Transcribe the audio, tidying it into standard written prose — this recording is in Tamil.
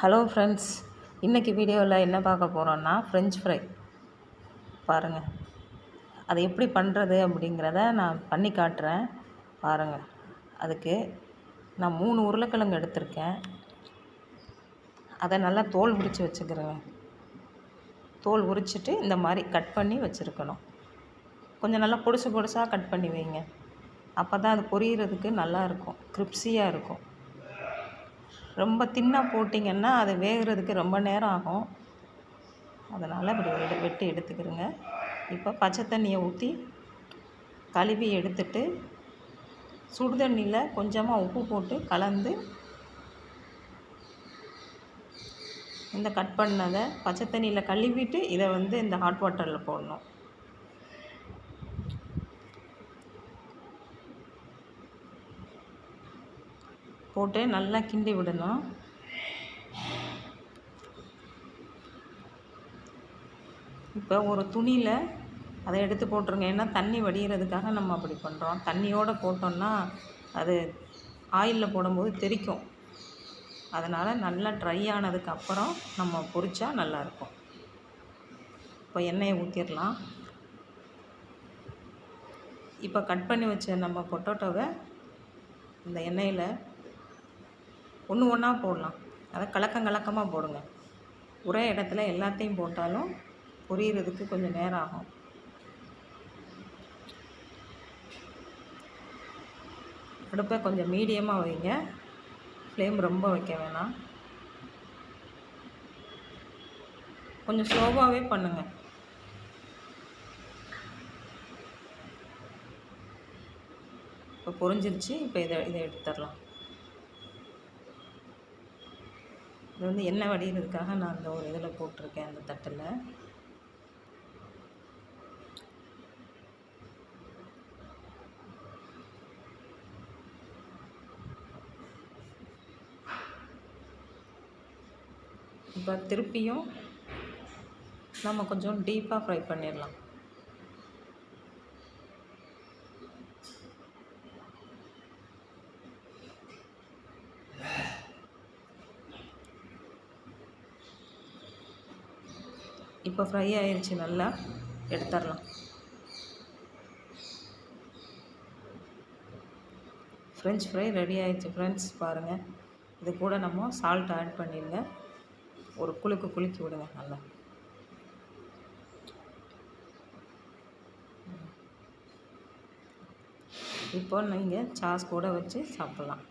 ஹலோ ஃப்ரெண்ட்ஸ், இன்றைக்கி வீடியோவில் என்ன பார்க்க போகிறோன்னா ஃப்ரெஞ்ச் ஃப்ரை பாருங்கள். அதை எப்படி பண்ணுறது அப்படிங்கிறத நான் பண்ணி காட்டுறேன் பாருங்கள். அதுக்கு நான் 3 உருளைக்கிழங்கு எடுத்திருக்கேன். அதை நல்லா தோல் உரித்து வச்சுக்கிறேங்க. தோல் உரிச்சிட்டு இந்த மாதிரி கட் பண்ணி வச்சுருக்கணும். கொஞ்சம் நல்லா பொடுசாக கட் பண்ணி வைங்க. அப்போ தான் அது பொரியிறதுக்கு நல்லாயிருக்கும், கிரிப்ஸியாக இருக்கும். ரொம்ப தின்னாக போட்டிங்கன்னா அது வேகிறதுக்கு ரொம்ப நேரம் ஆகும். அதனால் இப்படி வெட்டி எடுத்துக்கிறேங்க. இப்போ பச்சை தண்ணியை ஊற்றி கழுவி எடுத்துட்டு சுடு தண்ணியில் கொஞ்சமாக உப்பு போட்டு கலந்து இந்த கட் பண்ணதை பச்சை தண்ணியில் கழுவிட்டு இதை இந்த ஹாட் வாட்டரில் போடணும். போட்டு நல்லா கிண்டி விடணும். இப்போ ஒரு துணியில் அதை எடுத்து போட்டுருங்க. ஏன்னா தண்ணி வடிகிறதுக்காக நம்ம அப்படி பண்ணுறோம். தண்ணியோடு போட்டோம்னா அது ஆயிலில் போடும்போது தெறிக்கும். அதனால் நல்லா ட்ரை ஆனதுக்கப்புறம் நம்ம பொரிச்சா நல்லாயிருக்கும். இப்போ எண்ணெயை ஊற்றிடலாம். இப்போ கட் பண்ணி வச்ச நம்ம பொட்டேட்டோவை இந்த எண்ணெயில் ஒன்று ஒன்றா போடலாம். அதை கலக்கமாக போடுங்க. ஒரே இடத்துல எல்லாத்தையும் போட்டாலும் பொரியிறதுக்கு கொஞ்சம் நேரம் ஆகும். அடுப்பை கொஞ்சம் மீடியமாக வைங்க. ஃப்ளேம் ரொம்ப வைக்க வேணாம். கொஞ்சம் ஸ்லோவாகவே பண்ணுங்கள். இப்போ பொரிஞ்சிருச்சு. இப்போ இதை எடுத்துடலாம். இது எண்ணெய் வடிகிறதுக்காக நான் அந்த ஒரு இதில் போட்டிருக்கேன், அந்த தட்டில். இப்போ திருப்பியும் நம்ம கொஞ்சம் டீப்பாக ஃப்ரை பண்ணிடலாம். இப்போ ஃப்ரை ஆயிடுச்சு, நல்லா எடுத்துடலாம். ஃப்ரெஞ்ச் ஃப்ரை ரெடி ஆயிடுச்சு ஃப்ரெண்ட்ஸ். பாருங்கள், இது கூட நம்ம சால்ட் ஆட் பண்ணிடுங்க. ஒரு குலுக்கி விடுங்க நல்லா. இப்போ நீங்கள் சாஸ் கூட வச்சு சாப்பிட்லாம்.